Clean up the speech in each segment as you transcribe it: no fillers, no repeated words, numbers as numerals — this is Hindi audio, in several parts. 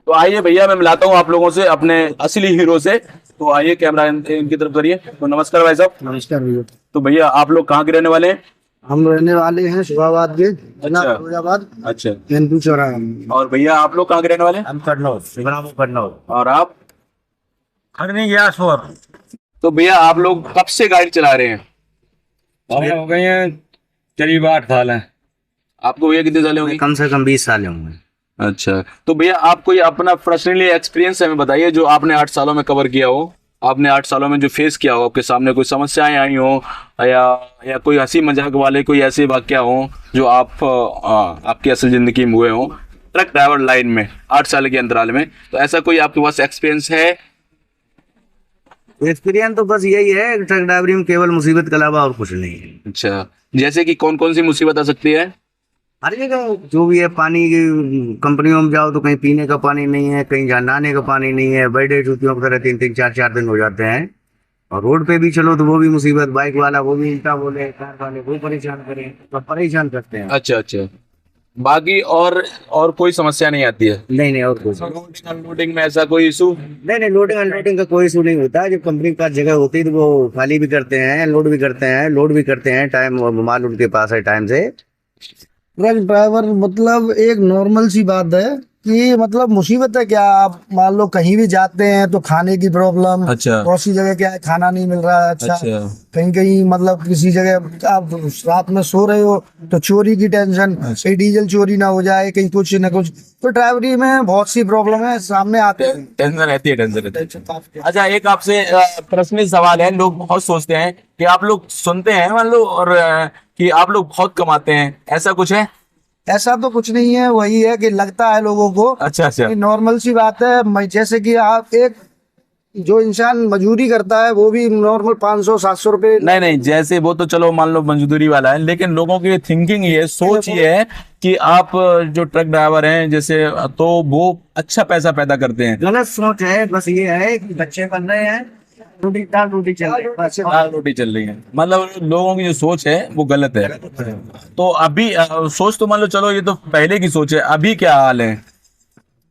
तो आइए भैया, मैं मिलाता हूँ आप लोगों से अपने असली हीरो से। तो आइए, कैमरा इनकी तरफ करिए। तो नमस्कार भाई साहब। नमस्कार भैया। तो भैया, आप लोग कहाँ के रहने वाले हैं? हम रहने वाले हैं शुभाबाद के, जिला अच्छा। फिरोजाबाद, अच्छा। एनपी चौराहा। और भैया, आप लोग कहाँ के रहने वाले हैं? हम कन्नौज, इब्राहिम कन्नौज। और आप? खड़नी गैस और तो भैया, आप लोग कब से गाड़ी चला रहे हैं? हमें हो गए हैं करीब 8 साल हैं। आपको भैया कितने साल होंगे? कम से कम 20 साल होंगे। अच्छा। तो भैया, आप कोई अपना पर्सनली एक्सपीरियंस हमें बताइए, जो आपने 8 सालों में कवर किया हो। आपने 8 सालों में जो फेस किया हो, आपके सामने कोई समस्याएं आई हो, या कोई हंसी मजाक वाले कोई ऐसे वाकया हो जो आपकी असल जिंदगी में हुए हो ट्रक ड्राइवर लाइन में 8 साल के अंतराल में। तो ऐसा कोई आपके पास एक्सपीरियंस है? एक्सपीरियंस तो बस यही है, ट्रक ड्राइवरी में केवल मुसीबत के अलावा और कुछ नहीं है। अच्छा। जैसे कि कौन कौन सी मुसीबत आ सकती है? हर जगह जो भी है, पानी की कंपनियों में जाओ तो कहीं पीने का पानी नहीं है, कहीं नहाने का पानी नहीं है। बर्थडे छुट्टियों की तरह 3-3, 4-4 दिन हो जाते हैं। और रोड पे भी चलो तो वो भी मुसीबत, बाइक वाला वो भी उल्टा बोले, कार वाले वो परेशान करें, तो परेशान करते हैं। अच्छा अच्छा। बाकी और कोई समस्या नहीं आती है? नहीं नहीं, और कुछ लोडिंग अनलोडिंग में ऐसा कोई इशू? नहीं नहीं, लोडिंग अनलोडिंग का कोई इशू नहीं होता है। जब कंपनी के पास जगह होती है तो वो खाली भी करते हैं, लोड भी करते हैं, लोड भी करते हैं। टाइम माल उनके पास है टाइम से। ट्रक ड्राइवर मतलब एक नॉर्मल सी बात है कि मतलब मुसीबत है क्या, आप मान लो कहीं भी जाते हैं तो खाने की प्रॉब्लम। अच्छा। बहुत सी जगह क्या है, खाना नहीं मिल रहा है अच्छा। अच्छा। कहीं कहीं मतलब किसी जगह आप रात में सो रहे हो तो चोरी की टेंशन, कहीं डीजल चोरी ना हो जाए, कहीं कुछ ना कुछ। तो ड्राइवरी में बहुत सी प्रॉब्लम है सामने आते हैं। टेंशन रहती है, टेंशन रहती है। अच्छा, एक आपसे पर्सनल सवाल है। लोग बहुत सोचते हैं कि आप लोग सुनते हैं मान लो, और कि आप लोग बहुत कमाते हैं, ऐसा कुछ है? ऐसा तो कुछ नहीं है, वही है कि लगता है लोगों को। अच्छा अच्छा। नॉर्मल सी बात है। जैसे कि आप एक जो इंसान मजदूरी करता है वो भी नॉर्मल 500-700 रुपए। नहीं नहीं, जैसे वो तो चलो मान लो मजदूरी वाला है, लेकिन लोगों की थिंकिंग ये, सोच ये है कि आप जो ट्रक ड्राइवर हैं जैसे, तो वो अच्छा पैसा पैदा करते हैं। गलत सोच है। बस ये है कि बच्चे बन रहे हैं, दाल रोटी चल रही है, बस। दाल रोटी चल रही है, मतलब लोगों की जो सोच है वो गलत है। तो अभी सोच तो मान लो चलो, ये तो पहले की सोच है, अभी क्या हाल है?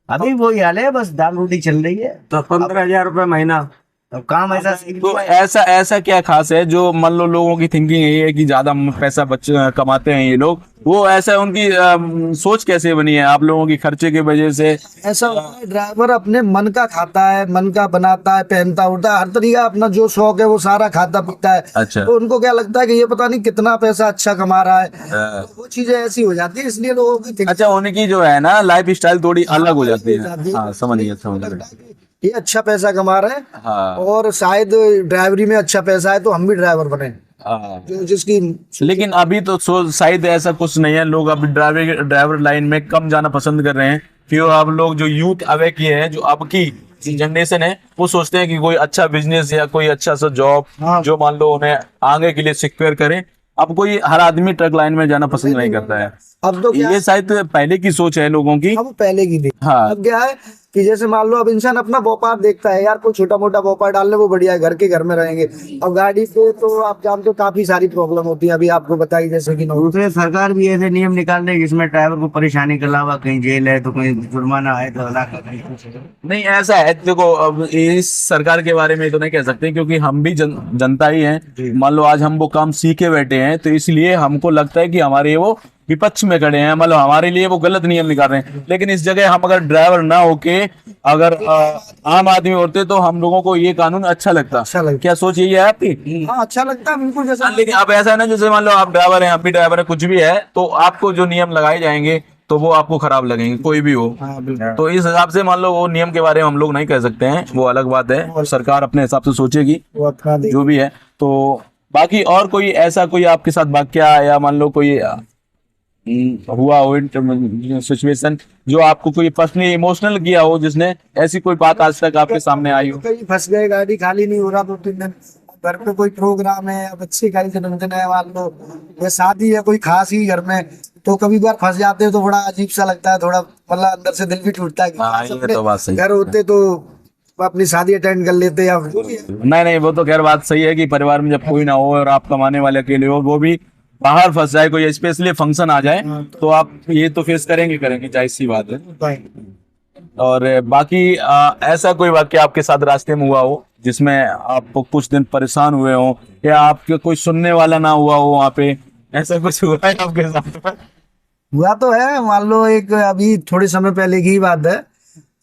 अभी वही हाल है, बस दाल रोटी चल रही है। तो 15,000 रुपये महीना। अब काम ऐसा तो ऐसा ऐसा क्या खास है जो मान लो लोगों की थिंकिंग यही है कि ज्यादा पैसा कमाते हैं ये लोग, वो ऐसा उनकी सोच कैसे बनी है आप लोगों की खर्चे की वजह से? ऐसा होता है, ड्राइवर अपने मन का खाता है, मन का बनाता है, पहनता उड़ता है, हर तरीका अपना जो शौक है वो सारा खाता पीता है। अच्छा। तो उनको क्या लगता है कि ये पता नहीं कितना पैसा अच्छा कमा रहा है। तो वो चीजें ऐसी हो जाती है, इसलिए लोगों की अच्छा, उनकी जो है ना लाइफ स्टाइल थोड़ी अलग हो जाती है। हाँ, समझ गया समझ लगता गया। है कि ये अच्छा पैसा कमा रहे हैं हाँ और शायद ड्राइवरी में अच्छा पैसा है तो हम भी ड्राइवर बने। हाँ। जो जिसकी लेकिन अभी तो शायद ऐसा कुछ नहीं है, लोग अभी ड्राइवर लाइन में कम जाना पसंद कर रहे हैं। फिर अब लोग जो यूथ अवेक ये है, जो अब की जनरेशन है, वो सोचते हैं कि कोई अच्छा बिजनेस या कोई अच्छा सा जॉब जो मान लो उन्हें आगे के लिए सिक्योर करे। अब कोई हर आदमी ट्रक लाइन में जाना पसंद नहीं करता है। अब तो क्या ये शायद पहले की सोच है लोगों की। अब पहले की थी। हाँ। अब क्या है कि जैसे मान लो अब इंसान अपना व्यापार देखता है, यार कोई छोटा मोटा व्यापार डालने वो बढ़िया है, घर के घर में रहेंगे। और गाड़ी पे तो आप जानते हो काफी सारी प्रॉब्लम होती है, अभी आपको बताई जैसे कि दूसरे सरकार भी ऐसे नियम निकाल रही है जिसमें ड्राइवर को परेशानी के अलावा कहीं जेल है तो कहीं जुर्माना है तो हलाक है, कहीं कुछ है। नहीं, ऐसा है, देखो अब इस सरकार के बारे में तो नहीं कह सकते, क्योंकि हम भी जनता ही हैं। मान लो आज हम वो काम सीखे बैठे हैं, तो इसलिए हमको लगता है कि हमारे वो विपक्ष में खड़े हैं, मतलब हमारे लिए वो गलत नियम निकाल रहे हैं। लेकिन इस जगह हम अगर ड्राइवर ना होके अगर आम आदमी होते तो हम लोगों को ये कानून अच्छा लगता। क्या सोच यही है आपकी? हाँ, अच्छा लगता है बिल्कुल जैसा। लेकिन अब ऐसा है ना, जैसे मान लो आप ड्राइवर हैं, आप भी ड्राइवर है, कुछ भी है, तो आपको जो नियम लगाए जाएंगे तो वो आपको खराब लगेंगे, कोई भी हो। तो इस हिसाब से मान लो वो नियम के बारे में हम लोग नहीं कह सकते हैं, वो अलग बात है, सरकार अपने हिसाब से सोचेगी जो भी है। तो बाकी और कोई ऐसा कोई आपके साथ वाकया या मान लो कोई हुआ हो सिचुएशन जो आपको कोई पर्सनली इमोशनल किया हो, जिसने ऐसी कोई बात आज तक आपके सामने आई हो? कहीं फंस गए, गाड़ी खाली नहीं हो रहा 2-3 दिन, घर पे कोई प्रोग्राम है या बच्चे का ही जन्मदिन है मान लो, या शादी है कोई खास ही घर में, तो कभी बार फंस जाते हो तो बड़ा अजीब सा लगता है, थोड़ा मतलब अंदर से दिल भी टूटता है कि काश ये अपने तो बात सही घर होते तो अपनी शादी अटेंड कर लेते या नहीं नहीं, वो तो खैर बात सही है कि परिवार में जब कोई ना हो और आप कमाने वाले अकेले हो, वो भी बाहर फंस जाए, कोई स्पेशली फंक्शन आ जाए, तो आप ये तो फेस करेंगे करेंगे, जाहिर सी बात है। और बाकी ऐसा कोई वाक्य आपके साथ रास्ते में हुआ हो जिसमें आप कुछ दिन परेशान हुए हो, या आपके कोई सुनने वाला ना हुआ हो वहाँ पे, ऐसा कुछ हुआ है आपके साथ में? हुआ तो है, मान लो एक अभी थोड़े समय पहले की ही बात है,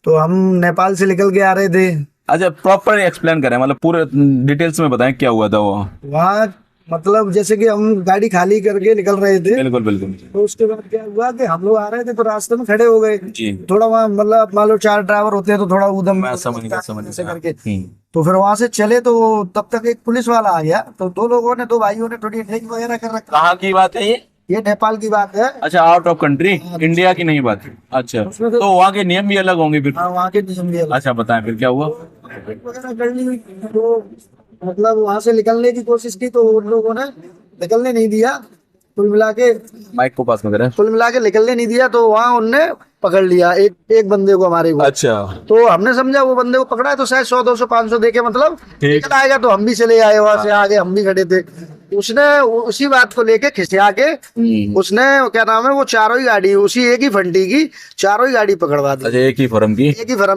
तो हम नेपाल से निकल के आ रहे थे। अच्छा, प्रॉपर एक्सप्लेन करें, मतलब पूरे डिटेल्स में बताएं क्या हुआ था वो। वहाँ मतलब जैसे कि हम गाड़ी खाली करके निकल रहे थे, बिल्कुल बिल्कुल। तो उसके बाद क्या हुआ कि हम लोग आ रहे थे तो रास्ते में खड़े हो गए जी। थोड़ा वहाँ, मतलब मान लो 4 ड्राइवर होते हैं तो थोड़ा उधम मैं समझ गया ऐसे करके। हम्म। तो फिर वहां से चले तो तब तक एक पुलिस वाला आ गया, तो दो भाइयों ने थोड़ी ड्रिंक वगैरह कर रखा। कहाँ की बात है ये? नेपाल की बात है। अच्छा, आउट ऑफ कंट्री, इंडिया की नहीं बात। अच्छा, उसमें तो वहाँ के नियम भी अलग होंगे फिर? हाँ, वहाँ के नियम भी अलग। अच्छा, बताएं फिर क्या हुआ। ड्रिंक वगैरह कर ली तो मतलब वहां से निकलने की कोशिश की, तो उन लोगों ने निकलने नहीं दिया। कुल मिला के माइक को पास में करें। निकलने नहीं दिया, तो वहाँ उनने पकड़ लिया एक बंदे को, हमारे को। अच्छा, तो हमने समझा वो बंदे को पकड़ा है तो शायद 100 200 500 देके मतलब निकल आएगा, तो हम भी चले आए वहां से, आगे हम भी खड़े थे। उसने उसी बात को लेके खिसिया के उसने क्या नाम है वो चारों ही गाड़ी, उसी एक ही फंटी की चारों ही गाड़ी पकड़वा दी। अच्छा, एक ही फर्म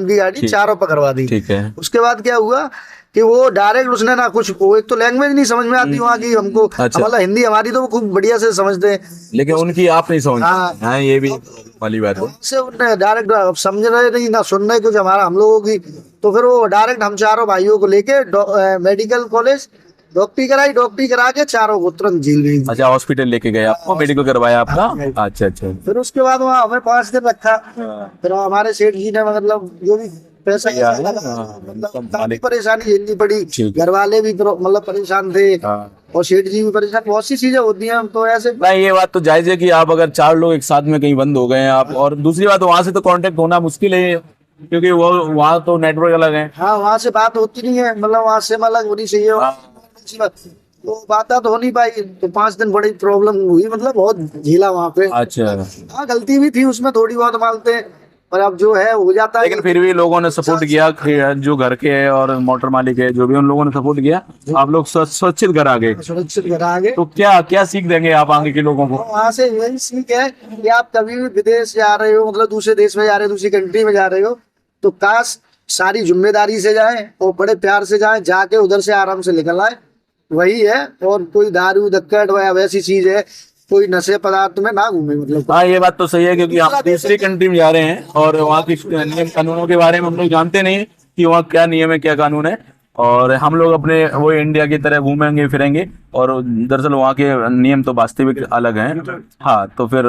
की गाड़ी चारों पकड़वा दी। ठीक है। उसके बाद क्या हुआ कि वो डायरेक्ट उसने ना कुछ, वो एक तो लैंग्वेज नहीं समझ में आती वहाँ की हमको। अच्छा। मतलब हिंदी हमारी तो वो खूब बढ़िया से समझते हैं, लेकिन उनकी आप नहीं समझ। हाँ। हाँ, ये भी वाली बात है। से उन्होंने डायरेक्ट समझ रहे नहीं ना सुन रहे कुछ हमारा हम लोगों की। तो फिर वो डायरेक्ट हम चारों भाइयों को लेके मेडिकल कॉलेज डॉक्टरी करा के चारों को तुरंत जेल भेज दिया। अच्छा, हॉस्पिटल लेके गए आपको, मेडिकल करवाया आपका? अच्छा अच्छा। फिर उसके बाद वहाँ हमें 5 दिन रखा। फिर हमारे सेठ जी ने मतलब जो भी पैसा मतलब काफी परेशानी झेलनी पड़ी, घर वाले भी मतलब परेशान थे, और सेठ जी भी परेशान। बहुत सी चीजें होती हैं तो ऐसे। नहीं, ये बात तो जायज है कि आप अगर 4 लोग एक साथ में कहीं बंद हो गए हैं आप, और दूसरी बात वहां से तो कांटेक्ट होना मुश्किल है, क्योंकि वो वहाँ तो नेटवर्क अलग है। हाँ, वहाँ से बात होती नहीं है, मतलब वहाँ से अलग होनी चाहिए। तो बात तो हो नहीं पाई, तो 5 दिन बड़ी प्रॉब्लम हुई, मतलब बहुत झेला वहाँ पे। अच्छा। हाँ, गलती भी थी उसमें थोड़ी बहुत मानते हैं, पर अब जो है हो जाता है। लेकिन फिर भी लोगों ने सपोर्ट किया, जो घर के है और मोटर मालिक है जो भी, उन लोगों ने सपोर्ट किया, आप लोग सुरक्षित घर आ गए। सुरक्षित घर आ गए। तो क्या क्या सीख देंगे आप आगे के लोगों को? वहाँ से यही सीख है कि आप कभी भी विदेश जा रहे हो, मतलब दूसरे देश में जा रहे हो, दूसरी कंट्री में जा रहे हो, तो काश सारी जिम्मेदारी से जाए और बड़े प्यार से जाए, जाके उधर से आराम से निकल आए, वही है। और कोई दारू धक्कड़ या वैसी चीज है, कोई नशे पदार्थ में ना घूमे, मतलब। हाँ, ये बात तो सही है, क्योंकि आप दूसरी कंट्री में जा रहे हैं और वहाँ के नियम कानूनों के बारे में हम लोग जानते नहीं कि वहाँ क्या नियम है, क्या कानून है, और हम लोग अपने वो इंडिया की तरह घूमेंगे फिरेंगे, और दरअसल वहाँ के नियम तो वास्तविक अलग हैं। हाँ, तो फिर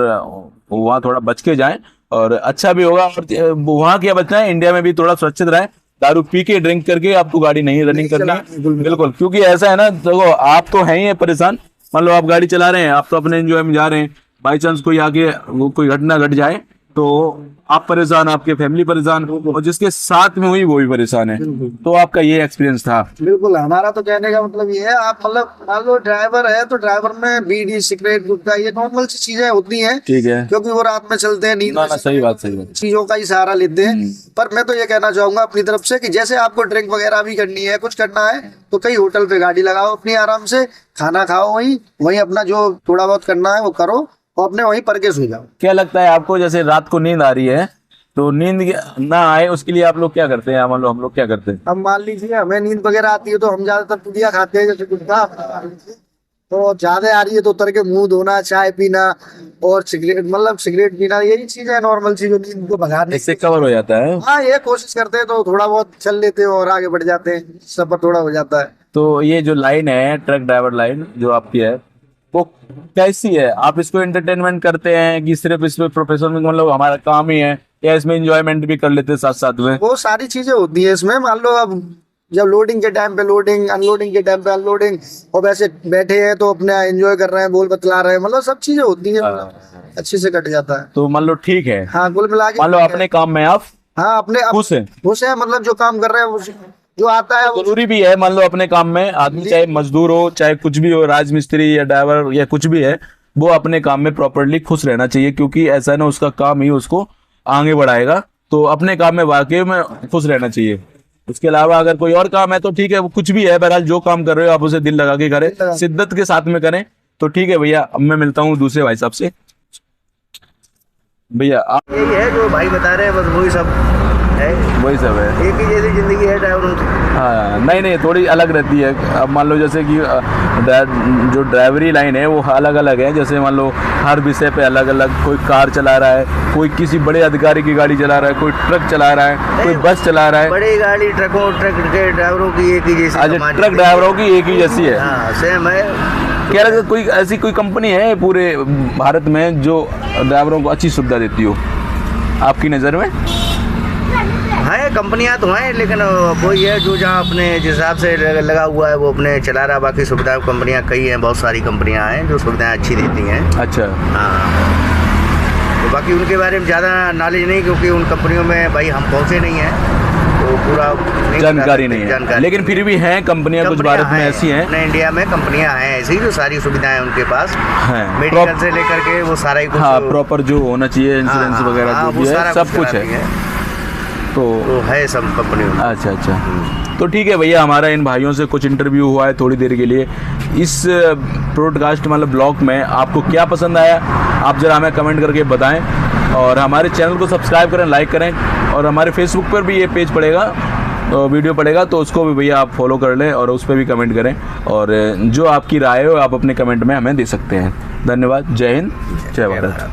वहाँ थोड़ा बच के जाएं और अच्छा भी होगा। और वहाँ क्या बचना है, इंडिया में भी थोड़ा सुरक्षित रहें। दारू पी के ड्रिंक करके आपको गाड़ी नहीं रनिंग करनी है, बिल्कुल। क्योंकि ऐसा है ना, देखो आप तो हैं ही परेशान, मान लो आप गाड़ी चला रहे हैं, आप तो अपने एंजॉय में जा रहे हैं, बाई चांस कोई आगे वो कोई घटना घट जाए तो आप परेशान, आपके फैमिली परेशान, और जिसके साथ में हुई वो भी परेशान है। तो आपका ये एक्सपीरियंस था? बिल्कुल, हमारा तो कहने का मतलब ये है, आप मतलब मान लो ड्राइवर है तो ड्राइवर में बीड़ी सिगरेट गुटखा ये नॉर्मल सी चीजें होती हैं, ठीक है, क्योंकि वो रात में चलते हैं, नींद में सही बात, सही बात, चीजों का ही सहारा लेते हैं। पर मैं तो ये कहना चाहूंगा अपनी तरफ से कि जैसे आपको ड्रिंक वगैरह भी करनी है, कुछ करना है, तो कहीं होटल पे गाड़ी लगाओ अपनी, आराम से खाना खाओ, वहीं अपना जो थोड़ा बहुत करना है वो करो, और अपने वहीं पर के सो जाओ। क्या लगता है आपको, जैसे रात को नींद आ रही है तो नींद ना आए उसके लिए आप लोग क्या करते हैं? मान लो हम लोग क्या करते हैं, अब मान लीजिए हमें नींद वगैरह आती है तो हम ज्यादातर पुड़िया खाते हैं, जैसे गुटखा, तो ज्यादा आ रही है तो उतर के मुंह धोना, चाय पीना और सिगरेट पीना, यही चीज है नॉर्मल चीज जो नींद को भगाने इससे कवर हो जाता है। हाँ, ये कोशिश करते हैं तो थोड़ा बहुत चल लेते हैं और आगे बढ़ जाते हैं, सफर थोड़ा हो जाता है। तो ये जो लाइन है, ट्रक ड्राइवर लाइन जो आपकी है, वो कैसी है? आप इसको एंटरटेनमेंट करते हैं कि सिर्फ इसमें प्रोफेशन में, मतलब हमारा काम ही है, या इसमें एंजॉयमेंट भी कर लेते हैं साथ साथ में? वो सारी चीजें होती है इसमें। मान लो अब जब लोडिंग के टाइम पे लोडिंग, अनलोडिंग के टाइम पे अनलोडिंग, और वैसे बैठे हैं तो अपने एंजॉय कर रहे हैं, बोल बतला रहे हैं, मतलब सब चीजें होती है, अच्छे से कट जाता है। तो मान लो ठीक है, हाँ, कुल मिला के मान लो अपने काम में आप हाँ अपने खुश हैं, मतलब जो काम कर रहे हैं जो आता है जरूरी भी है। मान लो अपने काम में आदमी चाहे मजदूर हो, चाहे कुछ भी हो, राजमिस्त्री या ड्राइवर या कुछ भी है, वो अपने काम में प्रॉपरली खुश रहना चाहिए, क्योंकि ऐसा है ना, उसका काम ही उसको आगे बढ़ाएगा। तो अपने काम में वाकई में खुश रहना चाहिए। उसके अलावा अगर कोई और काम है तो ठीक है, वो कुछ भी है, बहरहाल जो काम कर रहे हो आप उसे दिल लगा के करें, शिद्दत के साथ में करें, तो ठीक है भैया। अब मैं मिलता हूँ दूसरे भाई साहब से। भैया आप यही है जो भाई बता रहे हैं, बस वही सब है, वही सब है। एक ही जैसी जिंदगी है ड्राइवरों की। हाँ, नहीं थोड़ी अलग रहती है। अब मान लो जैसे कि जो ड्राइवरी लाइन है वो अलग अलग है। जैसे मान लो हर विषय पे अलग अलग, कोई कार चला रहा है, कोई किसी बड़े अधिकारी की गाड़ी चला रहा है, कोई ट्रक चला रहा है, कोई बस चला रहा है। बड़ी गाड़ी ट्रक के ड्राइवरों की एक ही जैसी। अच्छा, ट्रक ड्राइवरों की एक ही जैसी है। हाँ, सेम है। क्या लगता है कोई ऐसी कोई कंपनी है पूरे भारत में जो ड्राइवरों को अच्छी सुविधा देती हो आपकी नज़र में? है, कंपनियां तो हैं, लेकिन वही है जो जहाँ अपने जिस हिसाब से लगा हुआ है वो अपने चला रहा है। बाकी सुविधा कंपनियां कई हैं, बहुत सारी कंपनियां हैं जो सुविधाएं अच्छी देती हैं। अच्छा। हाँ, तो बाकी उनके बारे में ज़्यादा नॉलेज नहीं, क्योंकि उन कंपनियों में भाई हम पहुँचे नहीं हैं, तो पूरा जानकारी नहीं है। लेकिन फिर भी हैं कंपनियां कुछ भारत में ऐसी हैं। अपने इंडिया में कंपनियां हैं ऐसी जो सारी सुविधाएं उनके पास हैं, मेडिकल से लेकर के वो सारा ही कुछ। हाँ, प्रॉपर जो होना चाहिए, इंश्योरेंस वगैरह जो भी है सब कुछ है। तो है सब कंपनियों में। अच्छा अच्छा, तो ठीक है भैया, हमारा इन भाइयों से कुछ इंटरव्यू हुआ है थोड़ी देर के लिए। इस ब्रॉडकास्ट मतलब ब्लॉग में आपको क्या पसंद आया आप ज़रा हमें कमेंट करके बताएं, और हमारे चैनल को सब्सक्राइब करें, लाइक करें, और हमारे फेसबुक पर भी ये पेज पड़ेगा, वीडियो पड़ेगा, तो उसको भी भैया आप फॉलो कर लें और उस पर भी कमेंट करें, और जो आपकी राय हो आप अपने कमेंट में हमें दे सकते हैं। धन्यवाद। जय हिंद, जय भारत।